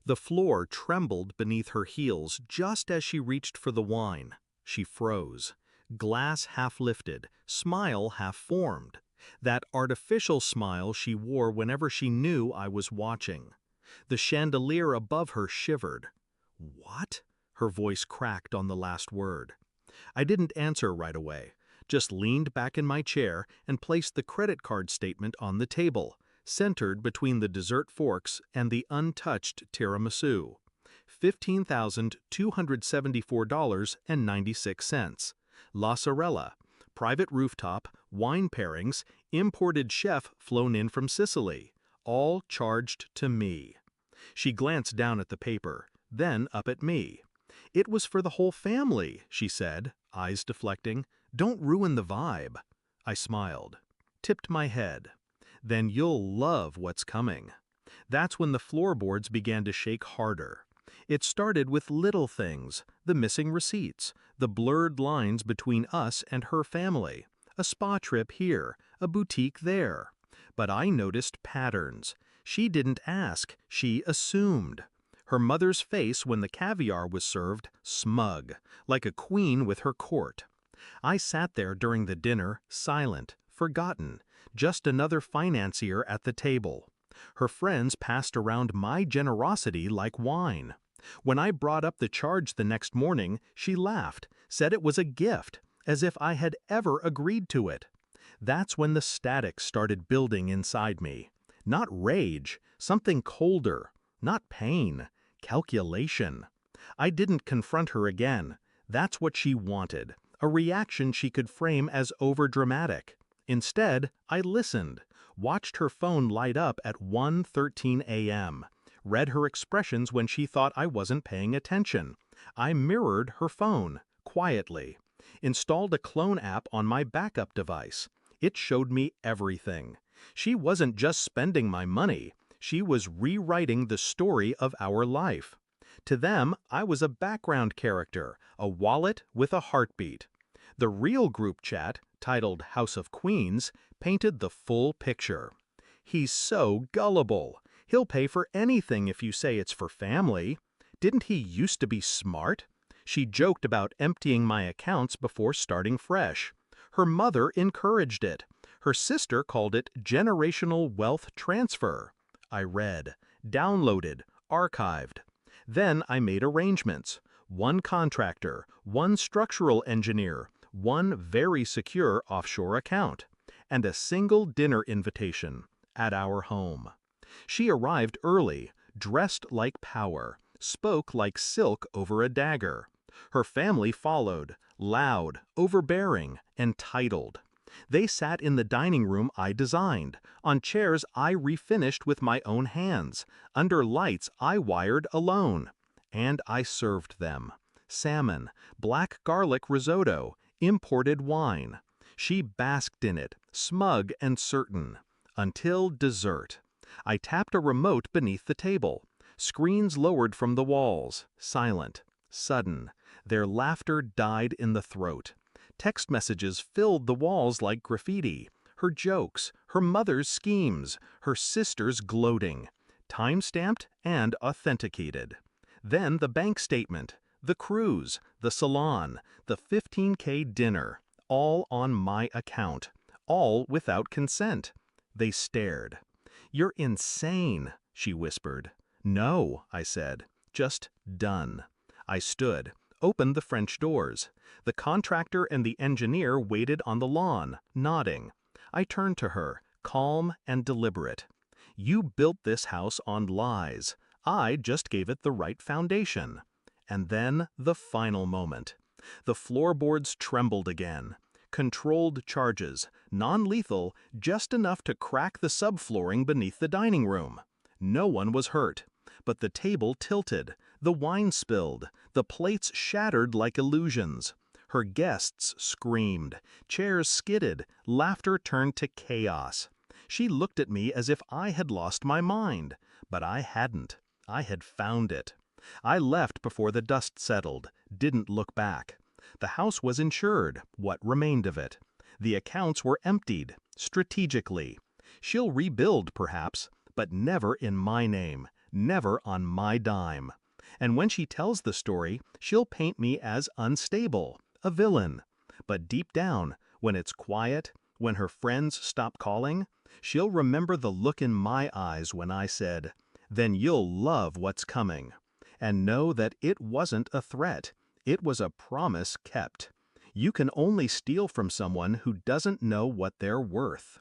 The floor trembled beneath her heels just as she reached for the wine. She froze. Glass half lifted, smile half formed. That artificial smile she wore whenever she knew I was watching. The chandelier above her shivered. "What?" Her voice cracked on the last word. I didn't answer right away, just leaned back in my chair and placed the credit card statement on the table, centered between the dessert forks and the untouched tiramisu. $15,274.96. La Sorella, private rooftop, wine pairings, imported chef flown in from Sicily, all charged to me. She glanced down at the paper, then up at me. "It was for the whole family," she said, eyes deflecting. "Don't ruin the vibe." I smiled, tipped my head. "Then you'll love what's coming." That's when the floorboards began to shake harder. It started with little things, the missing receipts, the blurred lines between us and her family, a spa trip here, a boutique there. But I noticed patterns. She didn't ask, she assumed. Her mother's face when the caviar was served, smug, like a queen with her court. I sat there during the dinner, silent, forgotten, just another financier at the table. Her friends passed around my generosity like wine. When I brought up the charge the next morning, she laughed, said it was a gift, as if I had ever agreed to it. That's when the static started building inside me. Not rage, something colder. Not pain, calculation. I didn't confront her again. That's what she wanted, a reaction she could frame as overdramatic. Instead, I listened, watched her phone light up at 1:13 a.m., read her expressions when she thought I wasn't paying attention. I mirrored her phone, quietly. Installed a clone app on my backup device. It showed me everything. She wasn't just spending my money. She was rewriting the story of our life. To them, I was a background character, a wallet with a heartbeat. The real group chat, titled House of Queens, painted the full picture. "He's so gullible. He'll pay for anything if you say it's for family. Didn't he used to be smart?" She joked about emptying my accounts before starting fresh. Her mother encouraged it. Her sister called it generational wealth transfer. I read, downloaded, archived. Then I made arrangements. One contractor, one structural engineer, one very secure offshore account, and a single dinner invitation at our home. She arrived early, dressed like power, spoke like silk over a dagger. Her family followed, loud, overbearing, entitled. They sat in the dining room I designed, on chairs I refinished with my own hands, under lights I wired alone. And I served them. Salmon, black garlic risotto, imported wine. She basked in it, smug and certain. Until dessert. I tapped a remote beneath the table. Screens lowered from the walls, silent, sudden. Their laughter died in the throat. Text messages filled the walls like graffiti. Her jokes, her mother's schemes, her sister's gloating. Time-stamped and authenticated. Then the bank statement, the cruise, the salon, the $15K dinner, all on my account, all without consent. They stared. "You're insane," she whispered. "No," I said, "just done." I stood, opened the French doors. The contractor and the engineer waited on the lawn, nodding. I turned to her, calm and deliberate. "You built this house on lies. I just gave it the right foundation." And then the final moment. The floorboards trembled again. Controlled charges, non-lethal, just enough to crack the subflooring beneath the dining room. No one was hurt. But the table tilted, the wine spilled, the plates shattered like illusions. Her guests screamed, chairs skidded, laughter turned to chaos. She looked at me as if I had lost my mind, but I hadn't. I had found it. I left before the dust settled, didn't look back. The house was insured, what remained of it. The accounts were emptied, strategically. She'll rebuild, perhaps, but never in my name, Never on my dime. And when she tells the story, she'll paint me as unstable, a villain. But deep down, when it's quiet, when her friends stop calling, she'll remember the look in my eyes when I said, "Then you'll love what's coming." And know that it wasn't a threat. It was a promise kept. You can only steal from someone who doesn't know what they're worth.